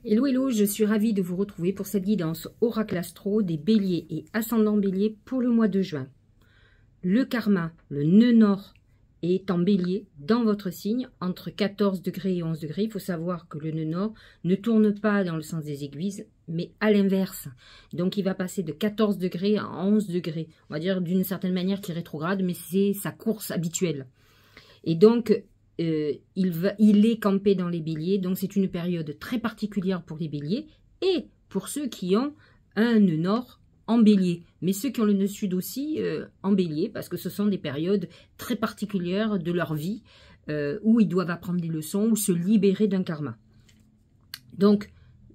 Hello, hello, je suis ravie de vous retrouver pour cette guidance Oracle Astro des béliers et ascendants béliers pour le mois de juin. Le karma, le nœud nord, est en bélier dans votre signe entre 14 degrés et 11 degrés. Il faut savoir que le nœud nord ne tourne pas dans le sens des aiguilles, mais à l'inverse. Donc il va passer de 14 degrés à 11 degrés. On va dire d'une certaine manière qu'il est rétrograde, mais c'est sa course habituelle. Et donc, il est campé dans les béliers, donc c'est une période très particulière pour les béliers et pour ceux qui ont un nœud nord en bélier, mais ceux qui ont le nœud sud aussi en bélier, parce que ce sont des périodes très particulières de leur vie où ils doivent apprendre des leçons ou se libérer d'un karma. Donc,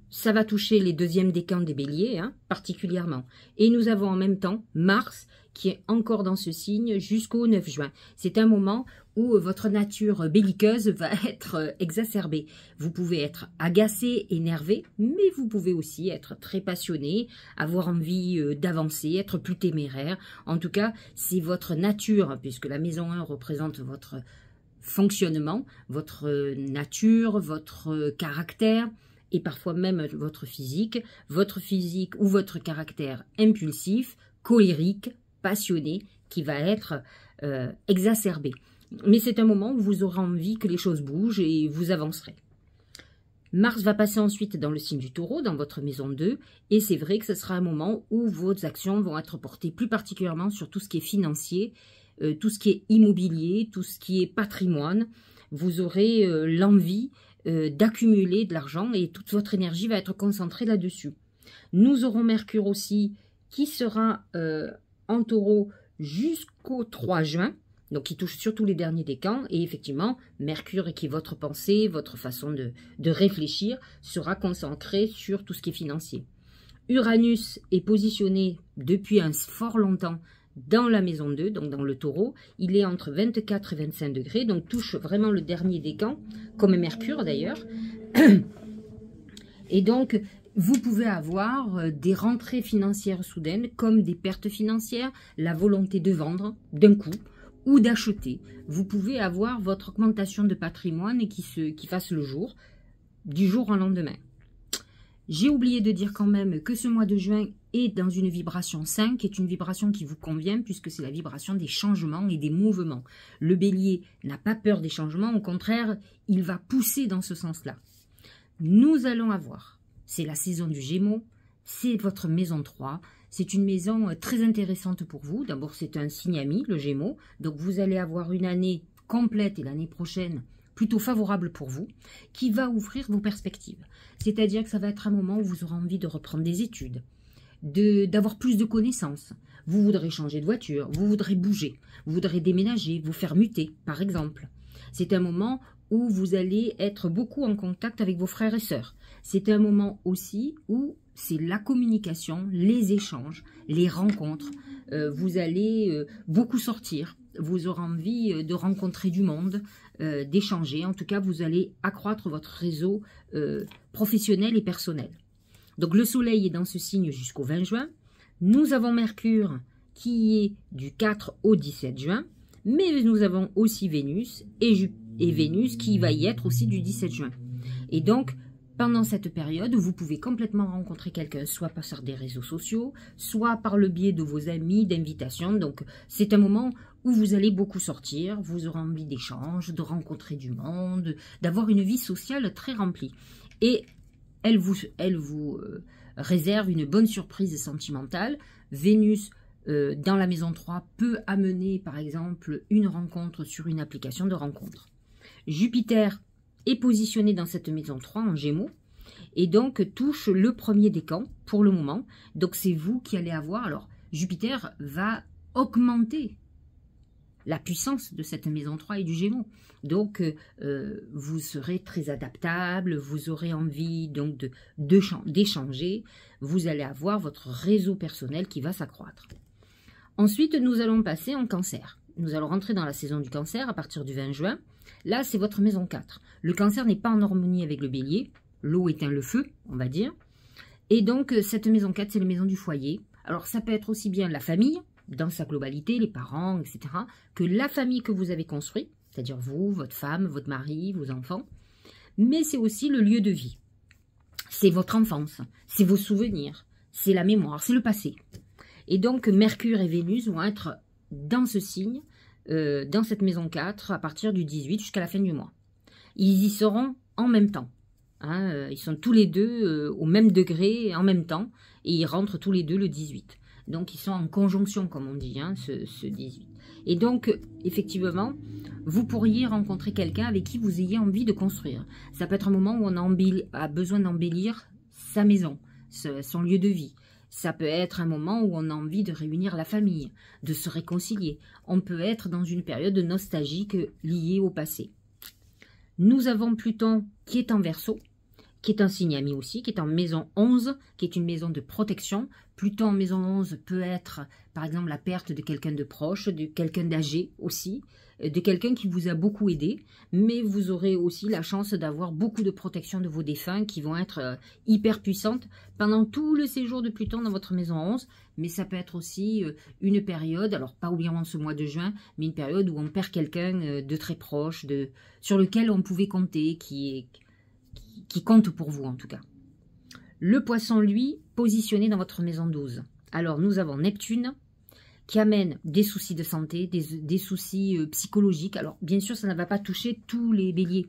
ça va toucher les deuxièmes décans des béliers, particulièrement. Et nous avons en même temps Mars qui est encore dans ce signe jusqu'au 9 juin. C'est un moment où votre nature belliqueuse va être exacerbée. Vous pouvez être agacé, énervé, mais vous pouvez aussi être très passionné, avoir envie d'avancer, être plus téméraire. En tout cas, c'est votre nature, puisque la maison 1 représente votre fonctionnement, votre nature, votre caractère, et parfois même votre physique ou votre caractère impulsif, colérique, passionné, qui va être exacerbé. Mais c'est un moment où vous aurez envie que les choses bougent et vous avancerez. Mars va passer ensuite dans le signe du Taureau, dans votre maison 2, et c'est vrai que ce sera un moment où vos actions vont être portées plus particulièrement sur tout ce qui est financier, tout ce qui est immobilier, tout ce qui est patrimoine. Vous aurez l'envie d'accumuler de l'argent et toute votre énergie va être concentrée là-dessus. Nous aurons Mercure aussi qui sera en Taureau jusqu'au 3 juin, donc qui touche surtout les derniers décans, et effectivement, Mercure qui est votre pensée, votre façon de réfléchir, sera concentré sur tout ce qui est financier. Uranus est positionné depuis un fort longtemps dans la maison 2, donc dans le Taureau. Il est entre 24 et 25 degrés, donc touche vraiment le dernier décan, comme Mercure d'ailleurs. Et donc, vous pouvez avoir des rentrées financières soudaines, comme des pertes financières, la volonté de vendre d'un coup, ou d'acheter. Vous pouvez avoir votre augmentation de patrimoine qui fasse le jour, du jour au lendemain. J'ai oublié de dire quand même que ce mois de juin est dans une vibration 5, qui est une vibration qui vous convient puisque c'est la vibration des changements et des mouvements. Le bélier n'a pas peur des changements, au contraire, il va pousser dans ce sens-là. Nous allons avoir, c'est la saison du Gémeaux, c'est votre maison 3, c'est une maison très intéressante pour vous. D'abord, c'est un signe ami, le Gémeaux, donc vous allez avoir une année complète et l'année prochaine plutôt favorable pour vous, qui va ouvrir vos perspectives. C'est-à-dire que ça va être un moment où vous aurez envie de reprendre des études, d'avoir plus de connaissances. Vous voudrez changer de voiture, vous voudrez bouger, vous voudrez déménager, vous faire muter, par exemple. C'est un moment où vous allez être beaucoup en contact avec vos frères et sœurs. C'est un moment aussi où c'est la communication, les échanges, les rencontres. Vous allez beaucoup sortir. Vous aurez envie de rencontrer du monde, d'échanger. En tout cas, vous allez accroître votre réseau professionnel et personnel. Donc, le soleil est dans ce signe jusqu'au 20 juin. Nous avons Mercure qui est du 4 au 17 juin. Mais nous avons aussi Vénus et Vénus qui va y être aussi du 17 juin. Et donc, pendant cette période, vous pouvez complètement rencontrer quelqu'un, soit par des réseaux sociaux, soit par le biais de vos amis, d'invitations. Donc, c'est un moment où vous allez beaucoup sortir, vous aurez envie d'échanges, de rencontrer du monde, d'avoir une vie sociale très remplie. Et elle vous réserve une bonne surprise sentimentale. Vénus, dans la maison 3, peut amener, par exemple, une rencontre sur une application de rencontre. Jupiter est positionné dans cette maison 3 en Gémeaux et donc touche le premier décan pour le moment. Donc c'est vous qui allez avoir, alors Jupiter va augmenter la puissance de cette maison 3 et du Gémeaux. Donc vous serez très adaptable, vous aurez envie donc d'échanger, vous allez avoir votre réseau personnel qui va s'accroître. Ensuite, nous allons passer en Cancer. Nous allons rentrer dans la saison du Cancer à partir du 20 juin. Là, c'est votre maison 4. Le Cancer n'est pas en harmonie avec le Bélier. L'eau éteint le feu, on va dire. Et donc, cette maison 4, c'est la maison du foyer. Alors, ça peut être aussi bien la famille, dans sa globalité, les parents, etc., que la famille que vous avez construite, c'est-à-dire vous, votre femme, votre mari, vos enfants. Mais c'est aussi le lieu de vie. c'est votre enfance, c'est vos souvenirs, c'est la mémoire, c'est le passé. Et donc, Mercure et Vénus vont être dans ce signe, dans cette maison 4, à partir du 18 jusqu'à la fin du mois. Ils y seront en même temps. Hein, ils sont tous les deux au même degré en même temps, et ils rentrent tous les deux le 18. Donc, ils sont en conjonction, comme on dit, hein, ce 18. Et donc, effectivement, vous pourriez rencontrer quelqu'un avec qui vous ayez envie de construire. Ça peut être un moment où on a besoin d'embellir sa maison, son lieu de vie. Ça peut être un moment où on a envie de réunir la famille, de se réconcilier. On peut être dans une période nostalgique liée au passé. Nous avons Pluton qui est en Verseau, qui est un signe ami aussi, qui est en maison 11, qui est une maison de protection. Pluton en maison 11 peut être, par exemple, la perte de quelqu'un de proche, de quelqu'un d'âgé aussi, de quelqu'un qui vous a beaucoup aidé, mais vous aurez aussi la chance d'avoir beaucoup de protection de vos défunts qui vont être hyper puissantes pendant tout le séjour de Pluton dans votre maison 11, mais ça peut être aussi une période, alors pas obligatoirement ce mois de juin, mais une période où on perd quelqu'un de très proche, sur lequel on pouvait compter, qui compte pour vous en tout cas. Le Poisson, lui, positionné dans votre maison 12. Alors, nous avons Neptune, qui amène des soucis de santé, des soucis psychologiques. Alors, bien sûr, ça ne va pas toucher tous les béliers.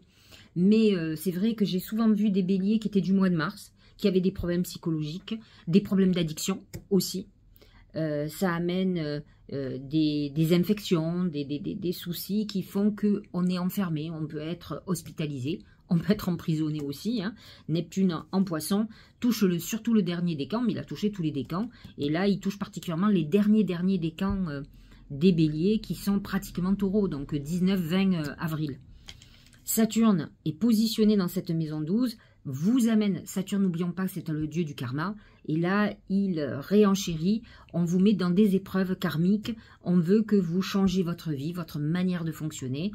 Mais c'est vrai que j'ai souvent vu des béliers qui étaient du mois de mars, qui avaient des problèmes psychologiques, des problèmes d'addiction aussi. Ça amène des infections, des soucis qui font qu'on est enfermé, on peut être hospitalisé. On peut être emprisonné aussi. Hein. Neptune en Poisson touche surtout le dernier décan, mais il a touché tous les décans. Et là, il touche particulièrement les derniers décans des béliers qui sont pratiquement taureaux, donc 19-20 avril. Saturne est positionné dans cette maison 12, vous amène, Saturne, n'oublions pas que c'est le dieu du karma, et là, il réenchérit, on vous met dans des épreuves karmiques, on veut que vous changiez votre vie, votre manière de fonctionner.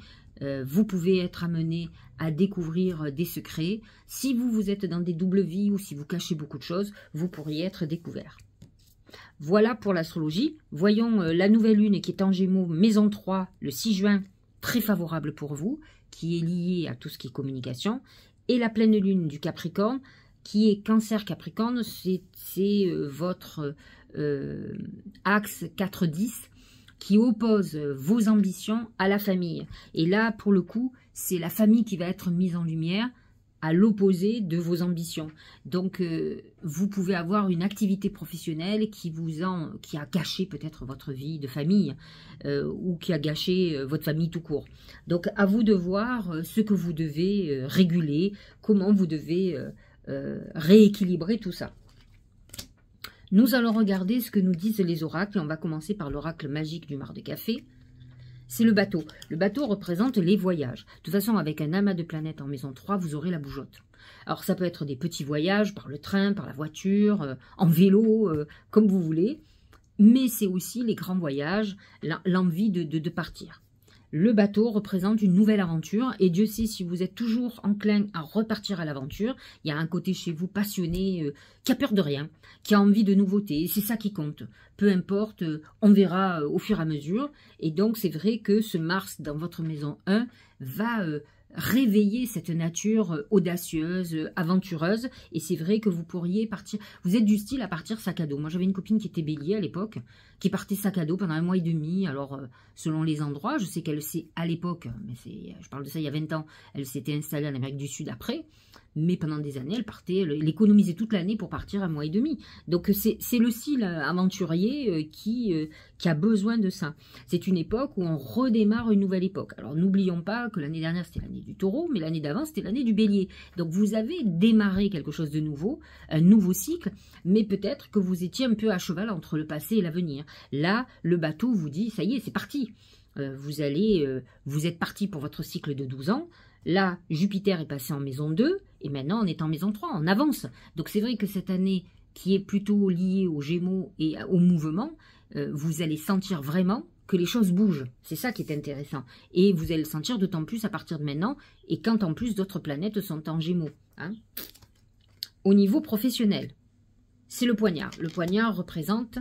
Vous pouvez être amené à découvrir des secrets. Si vous êtes dans des doubles vies ou si vous cachez beaucoup de choses, vous pourriez être découvert. Voilà pour l'astrologie. Voyons la nouvelle lune qui est en Gémeaux, maison 3, le 6 juin, très favorable pour vous, qui est liée à tout ce qui est communication. Et la pleine lune du Capricorne, qui est Cancer-Capricorne, c'est votre axe 4-10, qui oppose vos ambitions à la famille. Et là, pour le coup, c'est la famille qui va être mise en lumière à l'opposé de vos ambitions. Donc, vous pouvez avoir une activité professionnelle qui a gâché peut-être votre vie de famille ou qui a gâché votre famille tout court. Donc, à vous de voir ce que vous devez réguler, comment vous devez rééquilibrer tout ça. Nous allons regarder ce que nous disent les oracles. On va commencer par l'oracle magique du mar de café. C'est le bateau. Le bateau représente les voyages. De toute façon, avec un amas de planètes en maison 3, vous aurez la bougeotte. Alors, ça peut être des petits voyages par le train, par la voiture, en vélo, comme vous voulez. Mais c'est aussi les grands voyages, l'envie de partir. Le bateau représente une nouvelle aventure et Dieu sait si vous êtes toujours enclin à repartir à l'aventure. Il y a un côté chez vous passionné, qui a peur de rien, qui a envie de nouveautés. C'est ça qui compte. Peu importe, on verra au fur et à mesure. Et donc c'est vrai que ce Mars dans votre maison 1 va réveiller cette nature audacieuse, aventureuse. Et c'est vrai que vous pourriez partir. Vous êtes du style à partir sac à dos. Moi j'avais une copine qui était bélier à l'époque, qui partait sac à dos pendant 1 mois et demi. Alors selon les endroits, je sais qu'elle s'est à l'époque, mais je parle de ça il y a 20 ans, elle s'était installée en Amérique du Sud après. Mais pendant des années, elle partait, elle économisait toute l'année pour partir 1 mois et demi. Donc c'est le style aventurier qui a besoin de ça. C'est une époque où on redémarre une nouvelle époque. Alors n'oublions pas que l'année dernière c'était l'année du taureau, mais l'année d'avant c'était l'année du bélier. Donc vous avez démarré quelque chose de nouveau, un nouveau cycle, mais peut-être que vous étiez un peu à cheval entre le passé et l'avenir. Là, le bateau vous dit, ça y est, c'est parti. Vous êtes parti pour votre cycle de 12 ans. Là, Jupiter est passé en maison 2, et maintenant on est en maison 3, on avance. Donc c'est vrai que cette année, qui est plutôt liée aux Gémeaux et au mouvement, vous allez sentir vraiment que les choses bougent. C'est ça qui est intéressant. Et vous allez le sentir d'autant plus à partir de maintenant, et quand en plus d'autres planètes sont en Gémeaux. Hein. Au niveau professionnel, c'est le poignard. Le poignard représente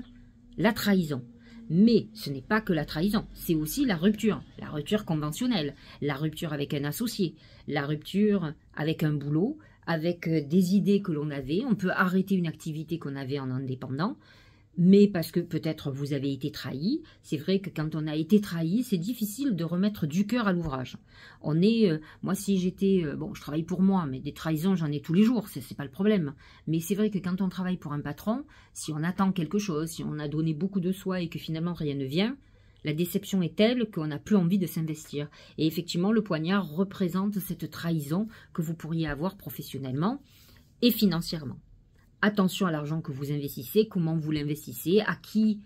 la trahison. Mais ce n'est pas que la trahison, c'est aussi la rupture conventionnelle, la rupture avec un associé, la rupture avec un boulot, avec des idées que l'on avait. On peut arrêter une activité qu'on avait en indépendant, mais parce que peut-être vous avez été trahi. C'est vrai que quand on a été trahi, c'est difficile de remettre du cœur à l'ouvrage. Moi si j'étais, bon je travaille pour moi, mais des trahisons j'en ai tous les jours, c'est pas le problème. Mais c'est vrai que quand on travaille pour un patron, si on attend quelque chose, si on a donné beaucoup de soi et que finalement rien ne vient, la déception est telle qu'on n'a plus envie de s'investir. Et effectivement, le poignard représente cette trahison que vous pourriez avoir professionnellement et financièrement. Attention à l'argent que vous investissez, comment vous l'investissez, à qui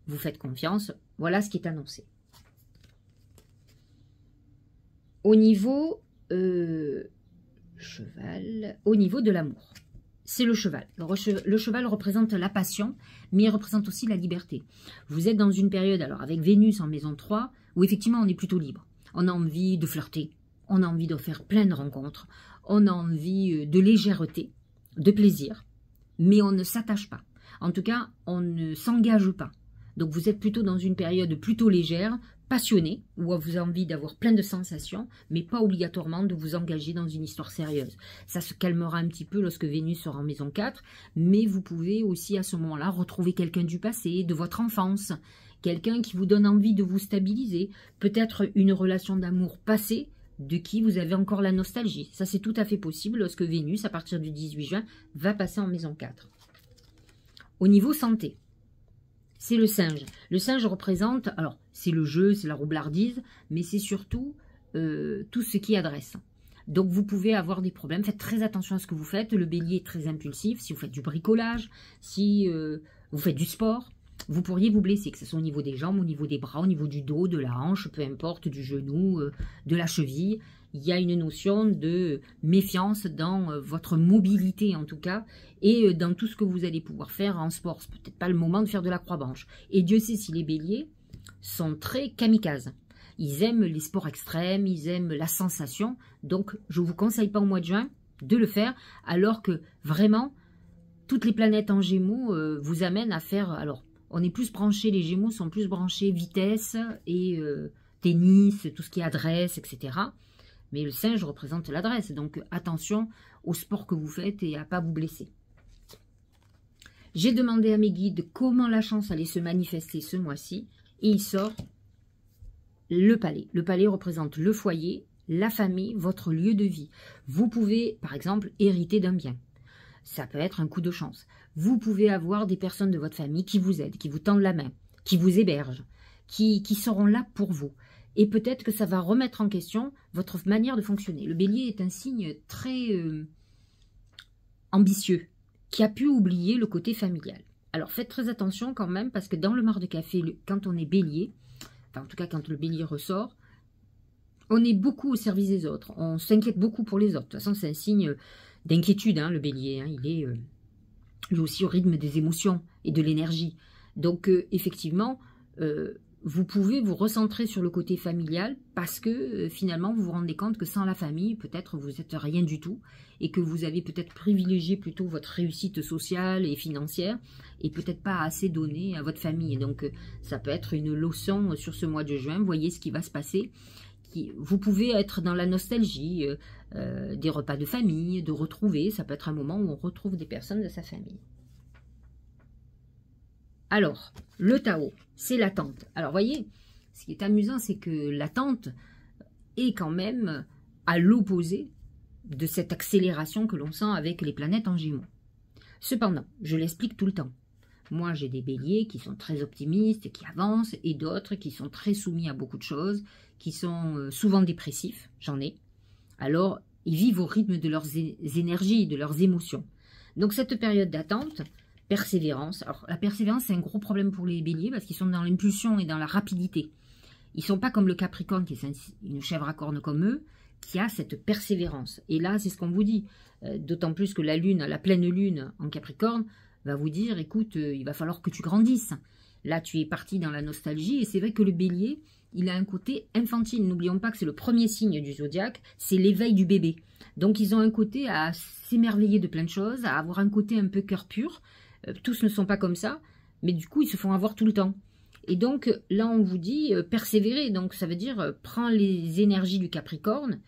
vous faites confiance. Voilà ce qui est annoncé. Au niveau, au niveau de l'amour, c'est le cheval. Le cheval représente la passion, mais il représente aussi la liberté. Vous êtes dans une période, alors avec Vénus en maison 3, où effectivement on est plutôt libre. On a envie de flirter, on a envie de faire plein de rencontres, on a envie de légèreté, de plaisir, mais on ne s'attache pas. En tout cas, on ne s'engage pas. Donc vous êtes plutôt dans une période plutôt légère, passionnée, où vous avez envie d'avoir plein de sensations, mais pas obligatoirement de vous engager dans une histoire sérieuse. Ça se calmera un petit peu lorsque Vénus sera en maison 4, mais vous pouvez aussi à ce moment-là retrouver quelqu'un du passé, de votre enfance, quelqu'un qui vous donne envie de vous stabiliser, peut-être une relation d'amour passée, de qui vous avez encore la nostalgie. Ça, c'est tout à fait possible lorsque Vénus, à partir du 18 juin, va passer en maison 4. Au niveau santé, c'est le singe. Le singe représente, alors, c'est le jeu, c'est la roublardise, mais c'est surtout tout ce qui adresse. Donc, vous pouvez avoir des problèmes. Faites très attention à ce que vous faites. Le bélier est très impulsif. Si vous faites du bricolage, si vous faites du sport, vous pourriez vous blesser, que ce soit au niveau des jambes, au niveau des bras, au niveau du dos, de la hanche, peu importe, du genou, de la cheville. Il y a une notion de méfiance dans votre mobilité en tout cas, et dans tout ce que vous allez pouvoir faire en sport. C'est peut-être pas le moment de faire de la croix-blanche. Et Dieu sait si les béliers sont très kamikazes. Ils aiment les sports extrêmes, ils aiment la sensation. Donc, je ne vous conseille pas au mois de juin de le faire, alors que vraiment, toutes les planètes en Gémeaux vous amènent à faire... Alors, on est plus branchés, les Gémeaux sont plus branchés vitesse et tennis, tout ce qui est adresse, etc. Mais le singe représente l'adresse, donc attention au sport que vous faites et à ne pas vous blesser. J'ai demandé à mes guides comment la chance allait se manifester ce mois-ci, et il sort le palais. Le palais représente le foyer, la famille, votre lieu de vie. Vous pouvez, par exemple, hériter d'un bien. Ça peut être un coup de chance. Vous pouvez avoir des personnes de votre famille qui vous aident, qui vous tendent la main, qui vous hébergent, qui seront là pour vous. Et peut-être que ça va remettre en question votre manière de fonctionner. Le bélier est un signe très ambitieux, qui a pu oublier le côté familial. Alors faites très attention quand même, parce que dans le mar de café, quand on est bélier, enfin en tout cas quand le bélier ressort, on est beaucoup au service des autres. On s'inquiète beaucoup pour les autres. De toute façon, c'est un signe d'inquiétude, hein, le bélier. Hein. Il est lui aussi au rythme des émotions et de l'énergie. Donc, effectivement, vous pouvez vous recentrer sur le côté familial parce que, finalement, vous vous rendez compte que sans la famille, peut-être vous n'êtes rien du tout et que vous avez peut-être privilégié plutôt votre réussite sociale et financière et peut-être pas assez donné à votre famille. Donc, ça peut être une leçon sur ce mois de juin. Voyez ce qui va se passer. Vous pouvez être dans la nostalgie, des repas de famille, de retrouver. Ça peut être un moment où on retrouve des personnes de sa famille. Alors, le Tao, c'est l'attente. Alors, voyez, ce qui est amusant, c'est que l'attente est quand même à l'opposé de cette accélération que l'on sent avec les planètes en Gémeaux. Cependant, je l'explique tout le temps. Moi, j'ai des béliers qui sont très optimistes, qui avancent, et d'autres qui sont très soumis à beaucoup de choses, qui sont souvent dépressifs, j'en ai. Alors, ils vivent au rythme de leurs énergies, de leurs émotions. Donc, cette période d'attente, persévérance. Alors, la persévérance, c'est un gros problème pour les béliers parce qu'ils sont dans l'impulsion et dans la rapidité. Ils ne sont pas comme le Capricorne, qui est une chèvre à cornes comme eux, qui a cette persévérance. Et là, c'est ce qu'on vous dit. D'autant plus que la lune, la pleine lune en Capricorne, va vous dire, écoute, il va falloir que tu grandisses. Là, tu es parti dans la nostalgie. Et c'est vrai que le bélier, il a un côté infantile. N'oublions pas que c'est le premier signe du zodiaque, c'est l'éveil du bébé. Donc, ils ont un côté à s'émerveiller de plein de choses, à avoir un côté un peu cœur pur. Tous ne sont pas comme ça, mais du coup, ils se font avoir tout le temps. Et donc, là, on vous dit persévérer. Donc, ça veut dire prends les énergies du Capricorne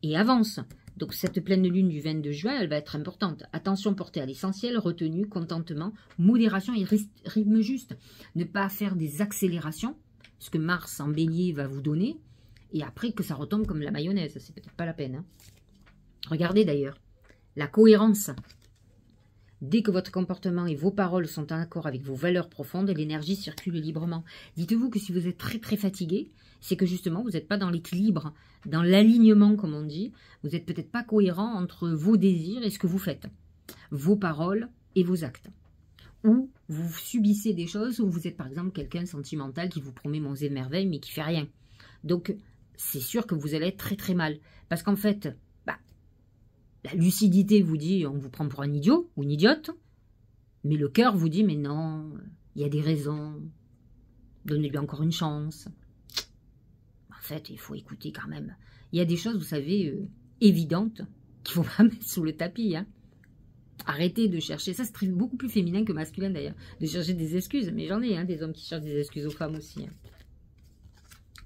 et avance. Donc cette pleine lune du 22 juin, elle va être importante. Attention portée à l'essentiel, retenue, contentement, modération et rythme juste. Ne pas faire des accélérations, ce que Mars en bélier va vous donner, et après que ça retombe comme la mayonnaise, c'est peut-être pas la peine. Hein. Regardez d'ailleurs, la cohérence. Dès que votre comportement et vos paroles sont en accord avec vos valeurs profondes, l'énergie circule librement. Dites-vous que si vous êtes très très fatigué, c'est que justement vous n'êtes pas dans l'équilibre, dans l'alignement comme on dit. Vous n'êtes peut-être pas cohérent entre vos désirs et ce que vous faites, vos paroles et vos actes. Ou vous subissez des choses où vous êtes par exemple quelqu'un sentimental qui vous promet monts et merveilles mais qui fait rien. Donc c'est sûr que vous allez être très très mal. Parce qu'en fait, la lucidité vous dit on vous prend pour un idiot ou une idiote, mais le cœur vous dit mais non, il y a des raisons, donnez-lui encore une chance. En fait, il faut écouter quand même. Il y a des choses, vous savez, évidentes, qu'il ne faut pas mettre sous le tapis. Hein. Arrêtez de chercher, ça c'est beaucoup plus féminin que masculin d'ailleurs, de chercher des excuses, mais j'en ai des hommes qui cherchent des excuses aux femmes aussi. Hein.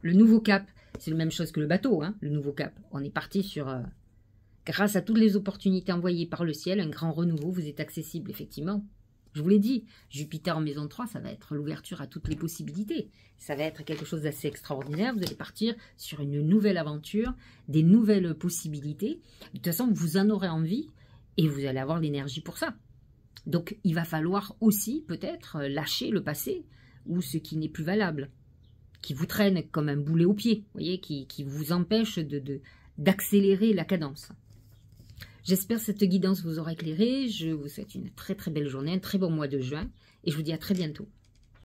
Le nouveau cap, c'est la même chose que le bateau, hein, le nouveau cap. On est parti sur... grâce à toutes les opportunités envoyées par le ciel, un grand renouveau vous est accessible, effectivement. Je vous l'ai dit, Jupiter en maison 3, ça va être l'ouverture à toutes les possibilités. Ça va être quelque chose d'assez extraordinaire. Vous allez partir sur une nouvelle aventure, des nouvelles possibilités. De toute façon, vous en aurez envie et vous allez avoir l'énergie pour ça. Donc, il va falloir aussi, peut-être, lâcher le passé ou ce qui n'est plus valable, qui vous traîne comme un boulet au pied, vous voyez, qui vous empêche d'accélérer la cadence. J'espère que cette guidance vous aura éclairé. Je vous souhaite une très très belle journée, un très bon mois de juin et je vous dis à très bientôt.